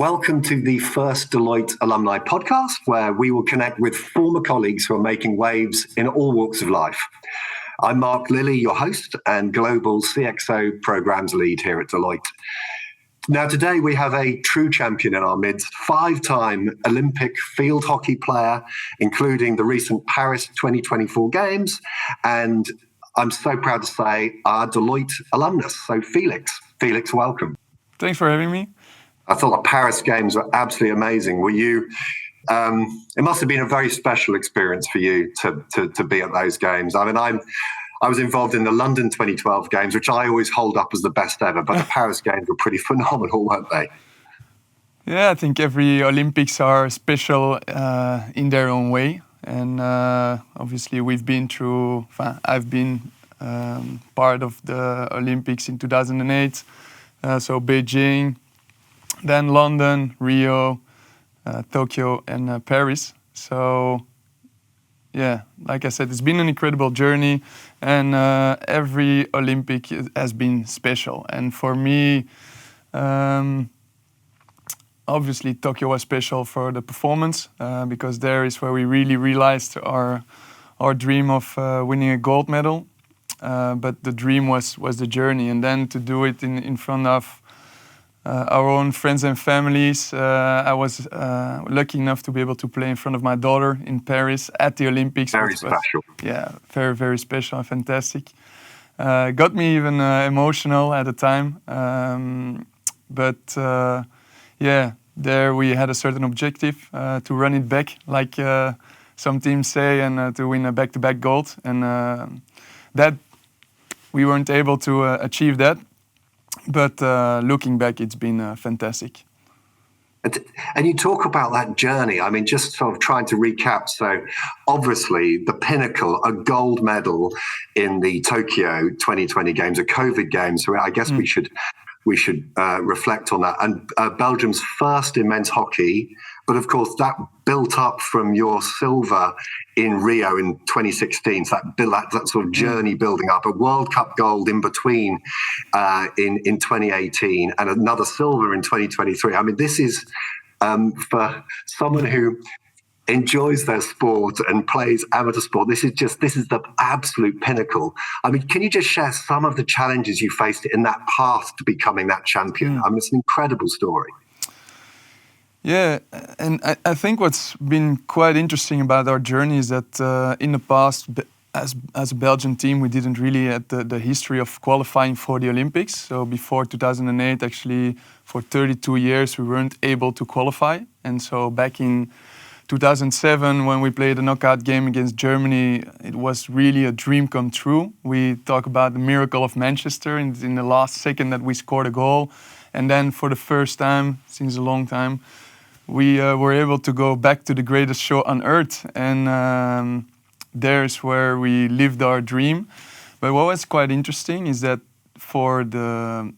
Welcome to the first Deloitte Alumni podcast, where we will connect with former colleagues who are making waves in all walks of life. I'm Mark Lilly, your host and Global CXO Programs lead here at Deloitte. Now, today we have a true champion in our midst, five-time Olympic field hockey player, including the recent Paris 2024 Games, and I'm so proud to say our Deloitte alumnus, so Félix. Félix, welcome. Thanks for having me. I thought the Paris Games were absolutely amazing. Were you? It must have been a very special experience for you to be at those games. I mean, I was involved in the London 2012 Games, which I always hold up as the best ever. But the Paris Games were pretty phenomenal, weren't they? Yeah, I think every Olympics are special in their own way, and obviously I've been part of the Olympics in 2008, so Beijing. Then London, Rio, Tokyo, and Paris. So, yeah, like I said, it's been an incredible journey, and every Olympic has been special. And for me, obviously Tokyo was special for the performance because there is where we really realized our dream of winning a gold medal. But the dream was the journey, and then to do it in front of our own friends and families. I was lucky enough to be able to play in front of my daughter in Paris at the Olympics. Very special. Yeah, very, very special and fantastic. Got me even emotional at the time. But there we had a certain objective to run it back, like some teams say, and to win a back-to-back gold. And that we weren't able to achieve that. But looking back, it's been fantastic. And you talk about that journey. I mean, just sort of trying to recap. So obviously the pinnacle, a gold medal in the Tokyo 2020 Games, a COVID Games. So I guess we should reflect on that. And Belgium's first in men's hockey. But of course, that built up from your silver in Rio in 2016. So that sort of journey building up, a World Cup gold in between in 2018 and another silver in 2023. I mean, this is for someone who enjoys their sport and plays amateur sport. This is the absolute pinnacle. I mean, can you just share some of the challenges you faced in that path to becoming that champion? I mean, it's an incredible story. Yeah, and I think what's been quite interesting about our journey is that in the past, as a Belgian team, we didn't really have the history of qualifying for the Olympics. So before 2008, actually, for 32 years, we weren't able to qualify. And so back in 2007, when we played a knockout game against Germany, it was really a dream come true. We talk about the miracle of Manchester in the last second that we scored a goal. And then for the first time, since a long time, we were able to go back to the greatest show on earth, and there's where we lived our dream. But what was quite interesting is that for the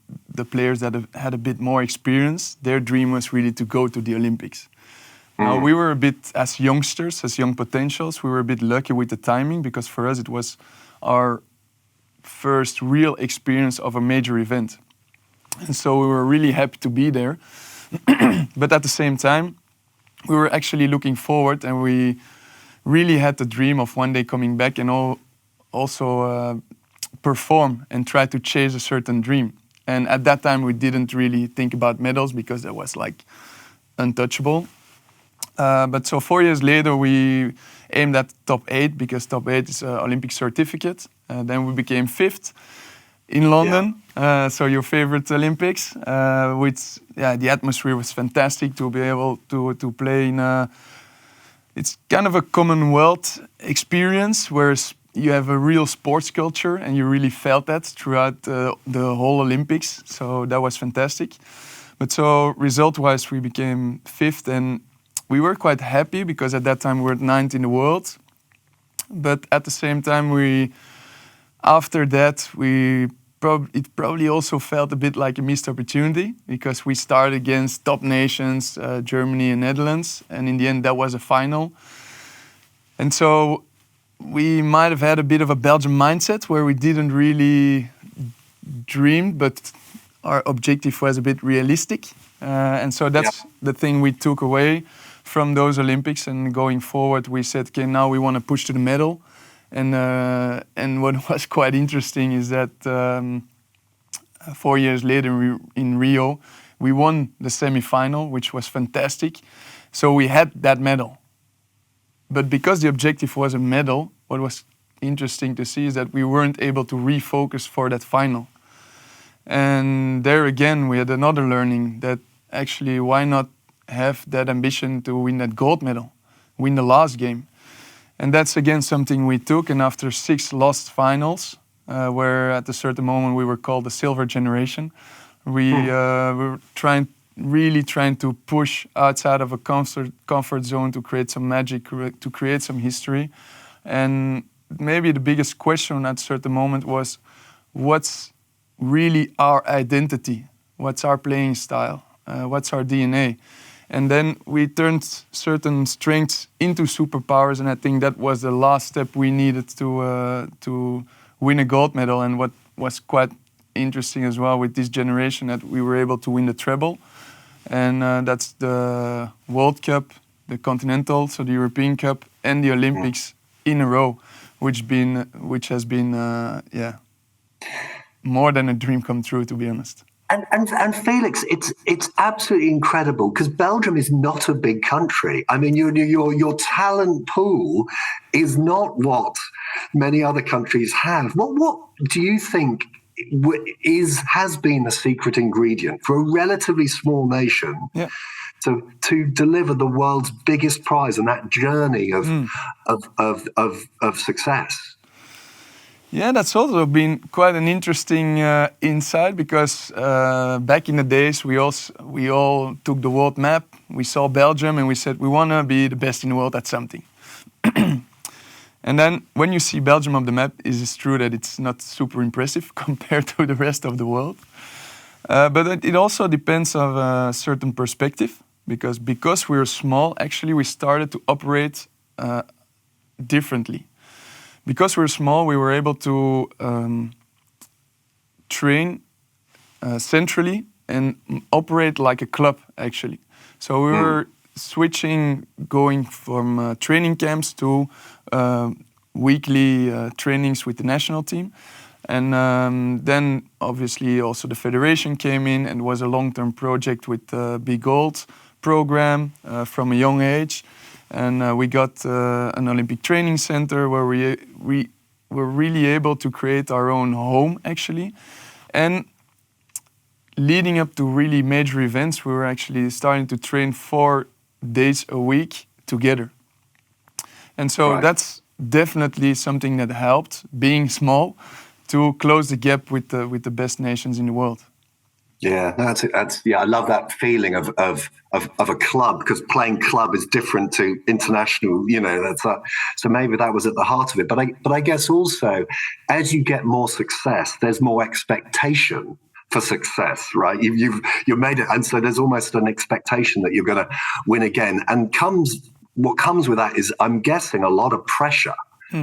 players that had a bit more experience, their dream was really to go to the Olympics. Now, we were a bit, as youngsters, as young potentials, we were a bit lucky with the timing, because for us it was our first real experience of a major event. And so we were really happy to be there. But at the same time, we were actually looking forward, and we really had the dream of one day coming back and also perform and try to chase a certain dream. And at that time, we didn't really think about medals because that was like untouchable. But so 4 years later, we aimed at top 8 because top 8 is an Olympic certificate. Then we became 5th. In London, so your favorite Olympics, the atmosphere was fantastic to be able to play in it's kind of a Commonwealth experience where you have a real sports culture, and you really felt that throughout the whole Olympics. So that was fantastic. But so result-wise, we became 5th, and we were quite happy because at that time we were 9th in the world. But at the same time, after that, it probably also felt a bit like a missed opportunity because we started against top nations, Germany and Netherlands, and in the end that was a final. And so we might have had a bit of a Belgian mindset where we didn't really dream, but our objective was a bit realistic. And so that's the thing we took away from those Olympics. And going forward, we said, okay, now we want to push to the medal. And what was quite interesting is that 4 years later in Rio, we won the semi-final, which was fantastic. So we had that medal. But because the objective was a medal, what was interesting to see is that we weren't able to refocus for that final. And there again, we had another learning that actually, why not have that ambition to win that gold medal, win the last game? And that's again something we took. And after 6 lost finals, where at a certain moment we were called the silver generation, we were really trying to push outside of a comfort zone to create some magic, to create some history. And maybe the biggest question at a certain moment was, what's really our identity? What's our playing style? What's our DNA? And then we turned certain strengths into superpowers, and I think that was the last step we needed to win a gold medal. And what was quite interesting as well with this generation, that we were able to win the treble, and that's the World Cup, the Continental, so the European Cup, and the Olympics in a row, which has been more than a dream come true, to be honest. And Felix, it's absolutely incredible because Belgium is not a big country. I mean, your talent pool is not what many other countries have. What do you think has been the secret ingredient for a relatively small nation to deliver the world's biggest prize and that journey of success? Yeah, that's also been quite an interesting insight, because back in the days we all took the world map, we saw Belgium, and we said we want to be the best in the world at something. And then when you see Belgium on the map, it's true that it's not super impressive compared to the rest of the world. But it also depends on a certain perspective, because we're small, actually we started to operate differently. Because we're small, we were able to train centrally and operate like a club, actually. So we were switching, going from training camps to weekly trainings with the national team. And then obviously also the federation came in, and was a long-term project with the Big Gold program from a young age. And we got an Olympic training center where we were really able to create our own home, actually. And leading up to really major events, we were actually starting to train 4 days a week together. And so that's definitely something that helped, being small, to close the gap with the best nations in the world. Yeah, that's I love that feeling of a club, because playing club is different to international. You know, so maybe that was at the heart of it. But I guess also, as you get more success, there's more expectation for success, right? You've made it, and so there's almost an expectation that you're going to win again. And what comes with that is, I'm guessing, a lot of pressure.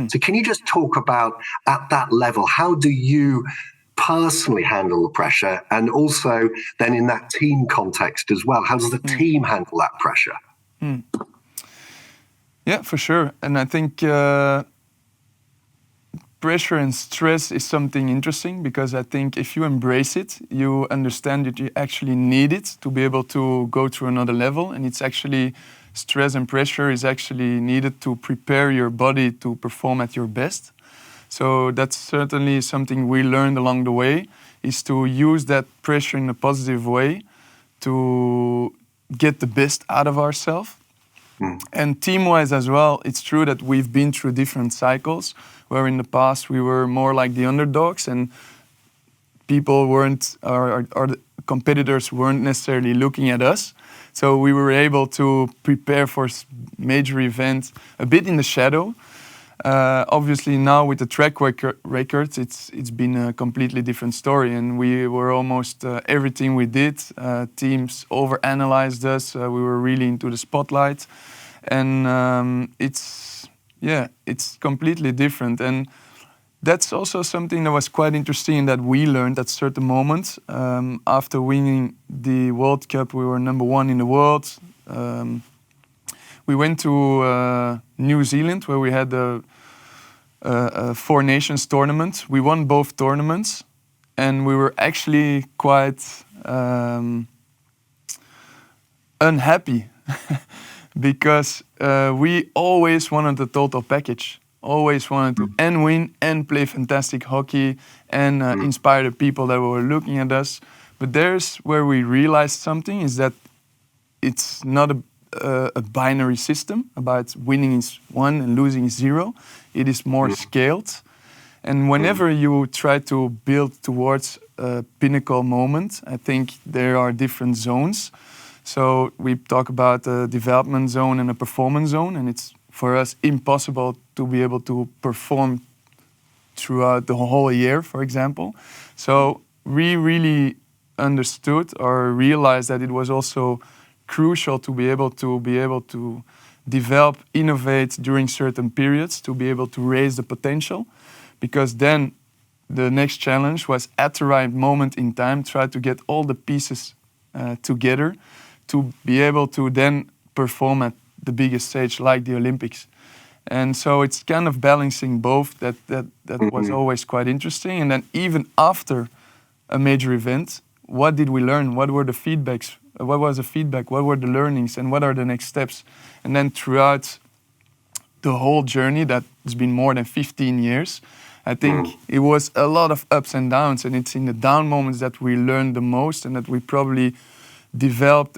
So can you just talk about, at that level, how do you personally handle the pressure, and also then in that team context as well, how does the team handle that pressure? Yeah, for sure. And I think pressure and stress is something interesting, because I think if you embrace it, you understand that you actually need it to be able to go to another level. And it's actually, stress and pressure is actually needed to prepare your body to perform at your best. So that's certainly something we learned along the way, is to use that pressure in a positive way to get the best out of ourselves. And team-wise as well, it's true that we've been through different cycles, where in the past we were more like the underdogs, and people weren't, or the competitors weren't necessarily looking at us. So we were able to prepare for major events a bit in the shadow. Obviously now with the track records, it's been a completely different story, and we were almost everything we did. Teams overanalyzed us. We were really into the spotlight, and it's completely different. And that's also something that was quite interesting that we learned at certain moments. After winning the World Cup, we were number 1 in the world. We went to New Zealand where we had a Four Nations tournament. We won both tournaments, and we were actually quite unhappy because we always wanted the total package. Always wanted to and win and play fantastic hockey and inspire the people that were looking at us. But there's where we realized something is that it's not a binary system about winning is 1 and losing is 0. It is more scaled. And whenever you try to build towards a pinnacle moment, I think there are different zones. So we talk about a development zone and a performance zone, and it's for us impossible to be able to perform throughout the whole year, for example. So we really understood or realized that it was also crucial to be able to develop, innovate during certain periods, to be able to raise the potential, because then the next challenge was at the right moment in time, try to get all the pieces together to be able to then perform at the biggest stage like the Olympics. And so it's kind of balancing both that was always quite interesting. And then even after a major event, what did we learn? What were the feedbacks? What was the feedback? What were the learnings? And what are the next steps? And then throughout the whole journey, that's been more than 15 years, I think it was a lot of ups and downs. And it's in the down moments that we learned the most and that we probably developed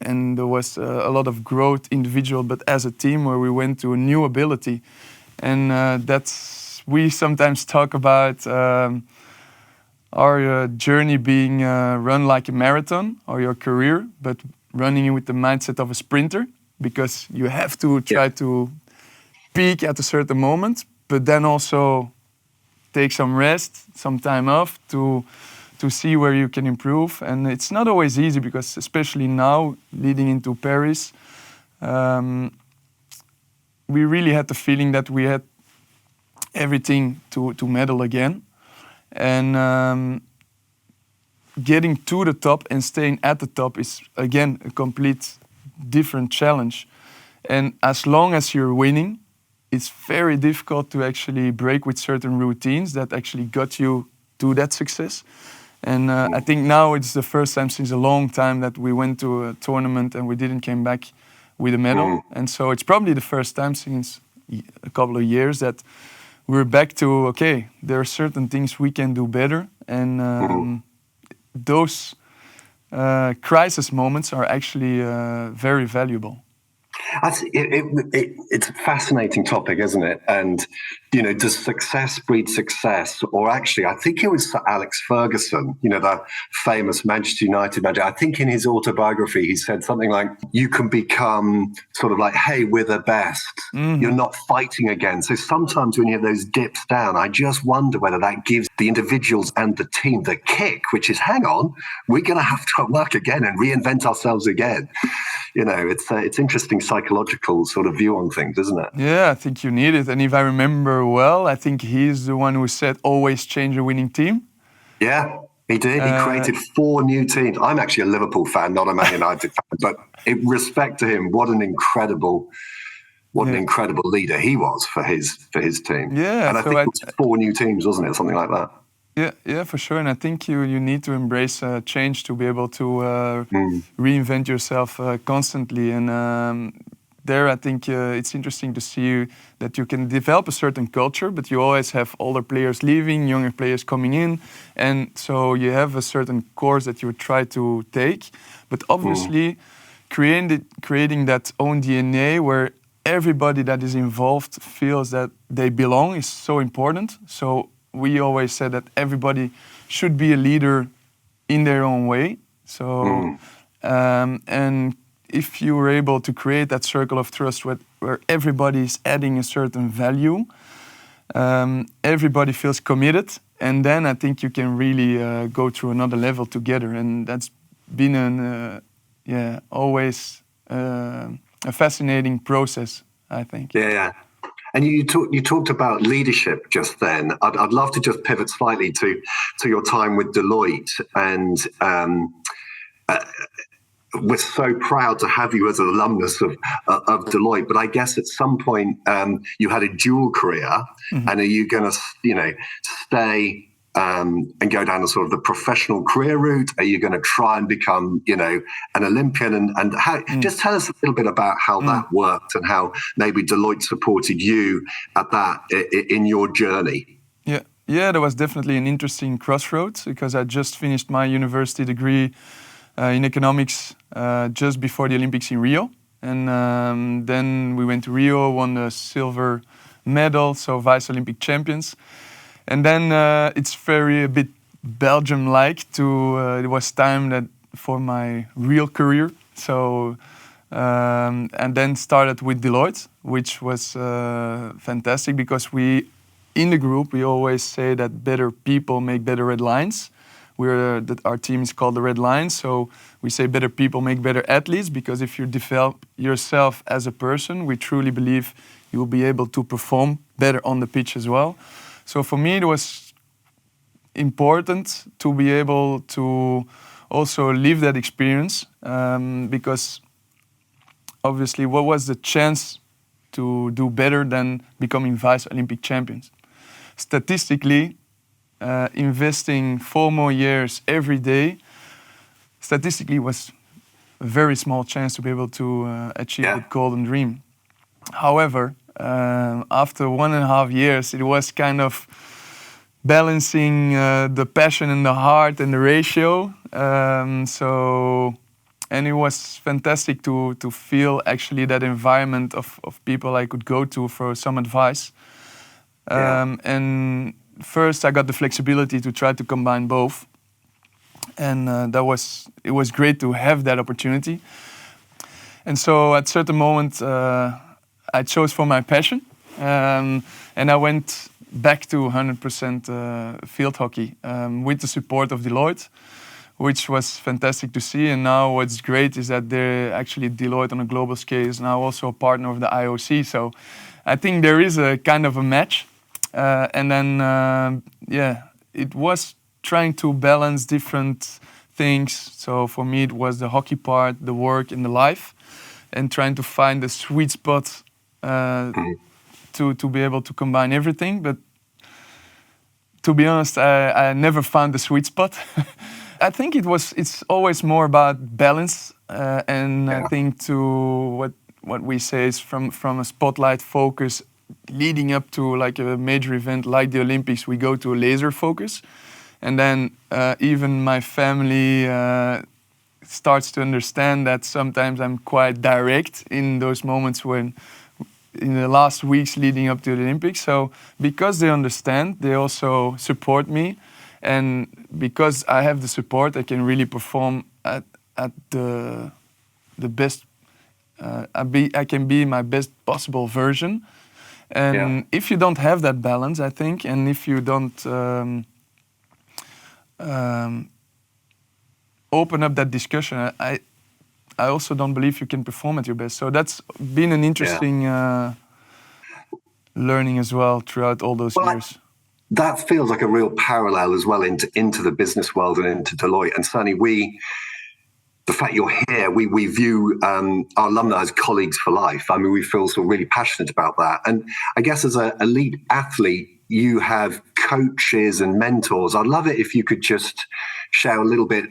and there was a lot of growth individual, but as a team where we went to a new ability. And we sometimes talk about our journey being run like a marathon or your career, but running it with the mindset of a sprinter, because you have to try to peak at a certain moment, but then also take some rest, some time off to see where you can improve. And it's not always easy because especially now, leading into Paris, we really had the feeling that we had everything to medal again. And getting to the top and staying at the top is, again, a complete different challenge. And as long as you're winning, it's very difficult to actually break with certain routines that actually got you to that success. And I think now it's the first time since a long time that we went to a tournament and we didn't come back with a medal. And so it's probably the first time since a couple of years that we're back to, okay, there are certain things we can do better. And those crisis moments are actually very valuable. It's a fascinating topic, isn't it? And, does success breed success? Or actually, I think it was Alex Ferguson, the famous Manchester United manager. I think in his autobiography, he said something like, you can become sort of like, hey, we're the best. You're not fighting again. So sometimes when you have those dips down, I just wonder whether that gives the individuals and the team the kick, which is, hang on, we're going to have to work again and reinvent ourselves again. It's interesting psychological sort of view on things, isn't it? Yeah, I think you need it. And if I remember well, I think he's the one who said, always change a winning team. Yeah, he did. He created 4 new teams. I'm actually a Liverpool fan, not a Man United fan, but in respect to him, what an incredible leader he was for his team. Yeah, and I think it was 4 new teams, wasn't it? Something like that. Yeah, for sure. And I think you need to embrace change to be able to reinvent yourself constantly. And there, I think it's interesting to see that you can develop a certain culture, but you always have older players leaving, younger players coming in. And so you have a certain course that you try to take. But obviously, creating that own DNA where everybody that is involved feels that they belong is so important. So we always said that everybody should be a leader in their own way. So, and if you were able to create that circle of trust where everybody is adding a certain value, everybody feels committed, and then I think you can really go through another level together. And that's been always a fascinating process, I think. Yeah. And you talked about leadership just then. I'd love to just pivot slightly to your time with Deloitte, and we're so proud to have you as an alumnus of Deloitte. But I guess at some point you had a dual career, and are you going to stay and go down the sort of the professional career route? Are you going to try and become an Olympian? And how, just tell us a little bit about how that worked and how maybe Deloitte supported you at that in your journey. Yeah, that was definitely an interesting crossroads, because I just finished my university degree in economics just before the Olympics in Rio. And then we went to Rio, won the silver medal, so vice Olympic champions. And then it's a bit Belgium-like it was time for my real career. So, and then started with Deloitte, which was fantastic, because in the group, we always say that better people make better red lines. Our team is called the Red Lions, so we say better people make better athletes, because if you develop yourself as a person, we truly believe you will be able to perform better on the pitch as well. So for me, it was important to be able to also live that experience, because obviously what was the chance to do better than becoming vice Olympic champions? Statistically, investing 4 more years every day, statistically was a very small chance to be able to achieve the golden dream. However, after 1.5 years, it was kind of balancing the passion and the heart and the ratio. And it was fantastic to feel actually that environment of people I could go to for some advice. And first, I got the flexibility to try to combine both, and it was great to have that opportunity. And so, at a certain moment, I chose for my passion, and I went back to 100% field hockey with the support of Deloitte, which was fantastic to see. And now what's great is that they're actually Deloitte on a global scale is now also a partner of the IOC. So I think there is a kind of a match. And then, it was trying to balance different things. So for me, it was the hockey part, the work, and the life, and trying to find the sweet spot to be able to combine everything. But to be honest, I never found the sweet spot. I think it's always more about balance, and I think to what we say is from a spotlight focus leading up to like a major event like the Olympics, we go to a laser focus. And then even my family starts to understand that sometimes I'm quite direct in those moments in the last weeks leading up to the Olympics. So because they understand, they also support me. And because I have the support, I can really perform at the best. I can be my best possible version. And if you don't have that balance, I think, and if you don't open up that discussion, I also don't believe you can perform at your best. So that's been an interesting learning as well throughout all those years. That feels like a real parallel as well into the business world and into Deloitte. And certainly the fact you're here, we view our alumni as colleagues for life. I mean, we feel so really passionate about that. And I guess as an elite athlete, you have coaches and mentors. I'd love it if you could just share a little bit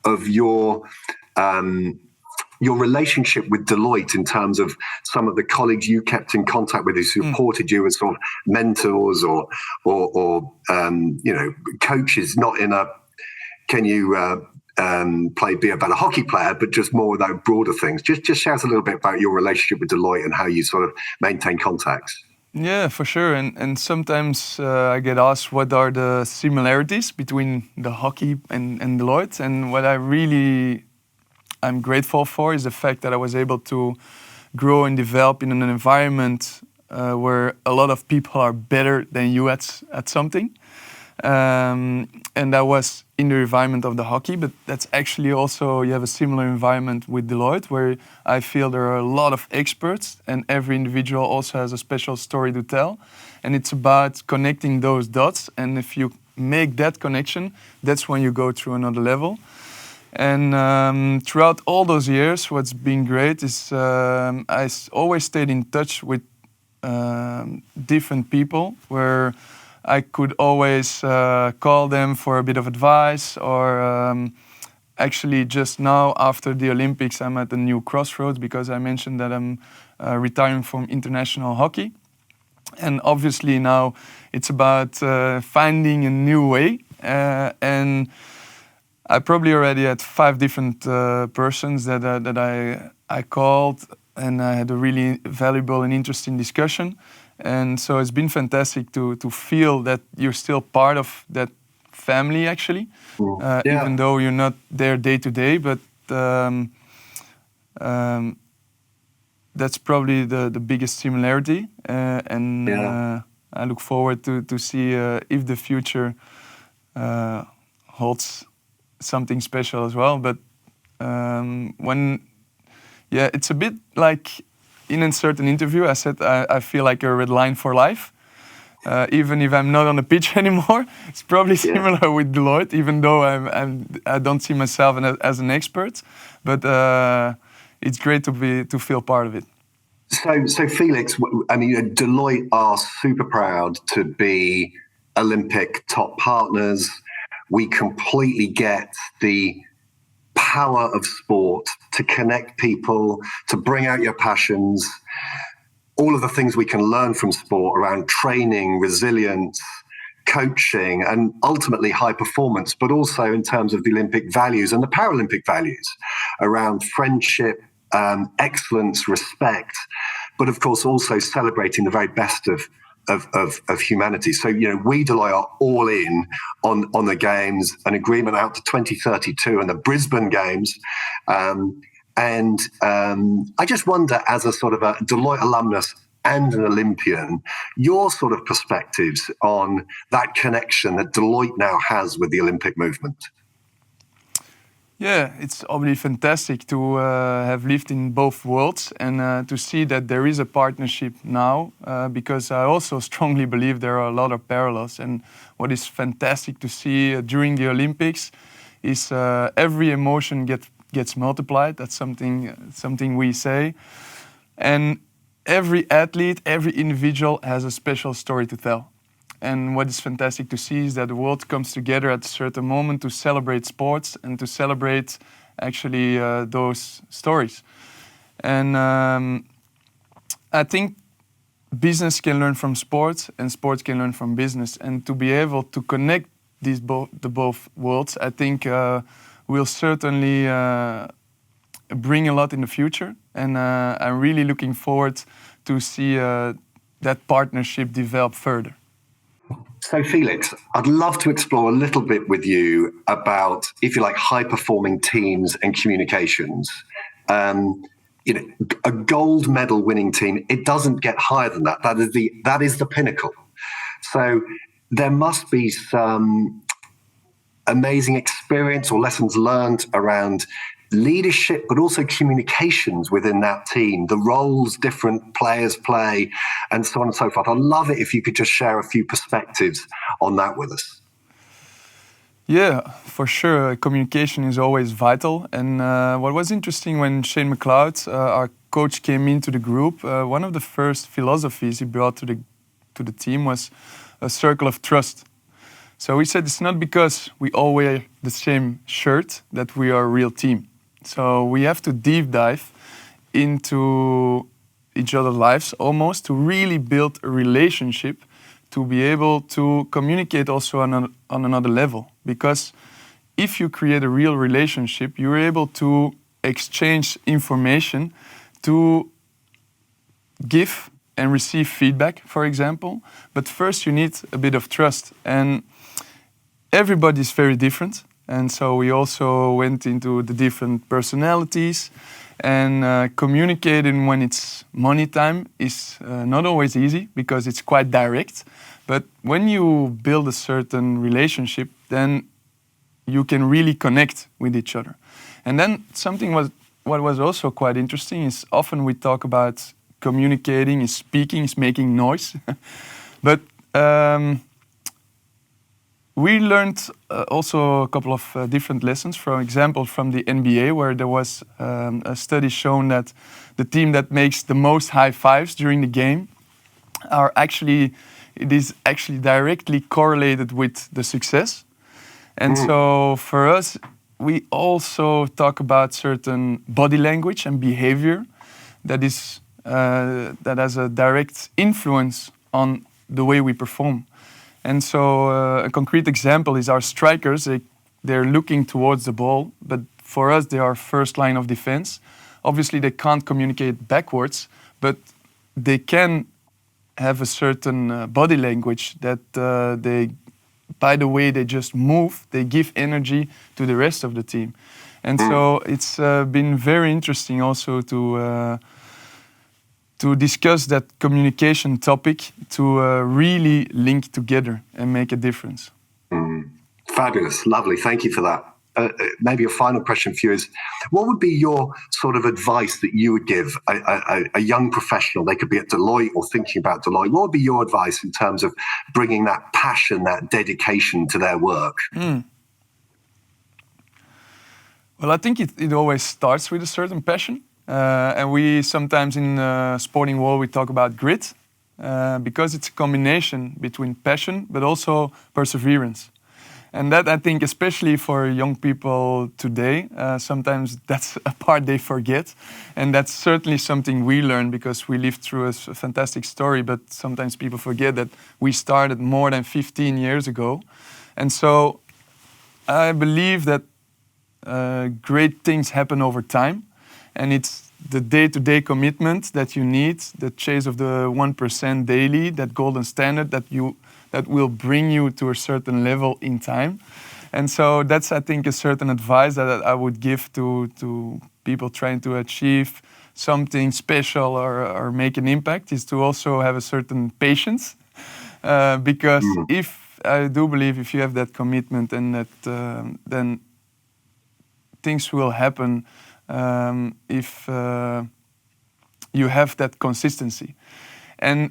of your relationship with Deloitte in terms of some of the colleagues you kept in contact with who supported you as sort of mentors or coaches, not in a can you be a better hockey player, but just more about broader things. Just share us a little bit about your relationship with Deloitte and how you sort of maintain contacts. Yeah, for sure. And sometimes I get asked what are the similarities between the hockey and Deloitte. And what I'm grateful for is the fact that I was able to grow and develop in an environment where a lot of people are better than you at something. And that was in the environment of the hockey, but that's actually also, you have a similar environment with Deloitte, where I feel there are a lot of experts and every individual also has a special story to tell. And it's about connecting those dots. And if you make that connection, that's when you go through another level. And throughout all those years, what's been great is always stayed in touch with different people where I could always call them for a bit of advice, or actually just now after the Olympics, I'm at a new crossroads because I mentioned that I'm retiring from international hockey. And obviously now it's about finding a new way. And I probably already had 5 different persons that I called, and I had a really valuable and interesting discussion. And so it's been fantastic to feel that you're still part of that family, actually, even though you're not there day to day. But that's probably the biggest similarity. I look forward to see if the future holds something special as well. But it's a bit like in a certain interview, I said I feel like a red line for life. Even if I'm not on the pitch anymore, it's probably similar with Deloitte. Even though I don't see myself as an expert, but it's great to feel part of it. So Felix, I mean, Deloitte are super proud to be Olympic top partners. We completely get the power of sport to connect people, to bring out your passions, all of the things we can learn from sport around training, resilience, coaching, and ultimately high performance, but also in terms of the Olympic values and the Paralympic values around friendship, excellence, respect, but of course also celebrating the very best of humanity. So, we Deloitte are all in on the games, an agreement out to 2032 and the Brisbane Games. I just wonder, as a sort of a Deloitte alumnus and an Olympian, your sort of perspectives on that connection that Deloitte now has with the Olympic movement. Yeah, it's obviously fantastic to have lived in both worlds and to see that there is a partnership now, because I also strongly believe there are a lot of parallels. And what is fantastic to see during the Olympics is every emotion gets multiplied. That's something we say. And every athlete, every individual has a special story to tell. And what is fantastic to see is that the world comes together at a certain moment to celebrate sports and to celebrate actually those stories. And I think business can learn from sports and sports can learn from business. And to be able to connect the both worlds, I think will certainly bring a lot in the future. And I'm really looking forward to see that partnership develop further. So Felix, I'd love to explore a little bit with you about, if you like, high-performing teams and communications. A gold medal winning team, it doesn't get higher than that. That is the pinnacle. So there must be some amazing experience or lessons learned around leadership, but also communications within that team, the roles different players play, and so on and so forth. I'd love it if you could just share a few perspectives on that with us. Yeah, for sure. Communication is always vital. And what was interesting when Shane McLeod, our coach, came into the group, one of the first philosophies he brought to the team was a circle of trust. So he said it's not because we all wear the same shirt that we are a real team. So we have to deep dive into each other's lives almost to really build a relationship, to be able to communicate also on another level. Because if you create a real relationship, you're able to exchange information, to give and receive feedback, for example. But first you need a bit of trust. And everybody is very different. And so we also went into the different personalities, and communicating when it's money time is not always easy because it's quite direct. But when you build a certain relationship, then you can really connect with each other. And then what was also quite interesting is often we talk about communicating, is speaking, is making noise. But we learned also a couple of different lessons. For example, from the NBA, where there was a study shown that the team that makes the most high fives during the game it is actually directly correlated with the success. And so for us, we also talk about certain body language and behavior that has a direct influence on the way we perform. And so a concrete example is our strikers. They're looking towards the ball, but for us, they are first line of defense. Obviously, they can't communicate backwards, but they can have a certain body language that by the way they just move, they give energy to the rest of the team. And so it's been very interesting also to discuss that communication topic, to really link together and make a difference. Fabulous. Lovely. Thank you for that. Maybe a final question for you is, what would be your sort of advice that you would give a young professional? They could be at Deloitte or thinking about Deloitte. What would be your advice in terms of bringing that passion, that dedication to their work? Well, I think it always starts with a certain passion. And we sometimes in the sporting world, we talk about grit because it's a combination between passion, but also perseverance. And that, I think, especially for young people today, sometimes that's a part they forget. And that's certainly something we learn because we lived through a fantastic story, but sometimes people forget that we started more than 15 years ago. And so I believe that great things happen over time. And it's the day-to-day commitment that you need, the chase of the 1% daily, that golden standard that will bring you to a certain level in time. And so that's, I think, a certain advice that I would give to people trying to achieve something special or make an impact, is to also have a certain patience. Because I do believe if you have that commitment and that, then things will happen if you have that consistency. And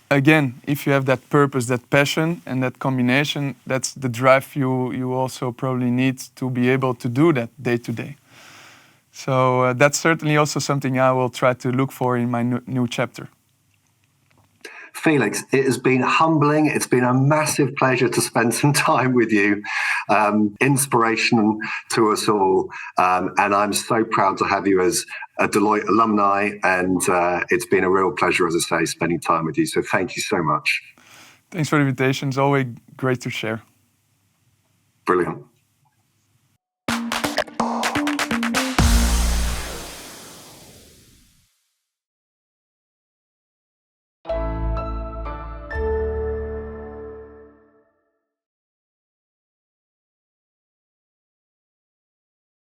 again, if you have that purpose, that passion, and that combination, that's the drive you also probably need to be able to do that day to day. So that's certainly also something I will try to look for in my new chapter. Félix, it has been humbling. It's been a massive pleasure to spend some time with you. Inspiration to us all. And I'm so proud to have you as a Deloitte alumni. And it's been a real pleasure, as I say, spending time with you. So thank you so much. Thanks for the invitation. It's always great to share. Brilliant.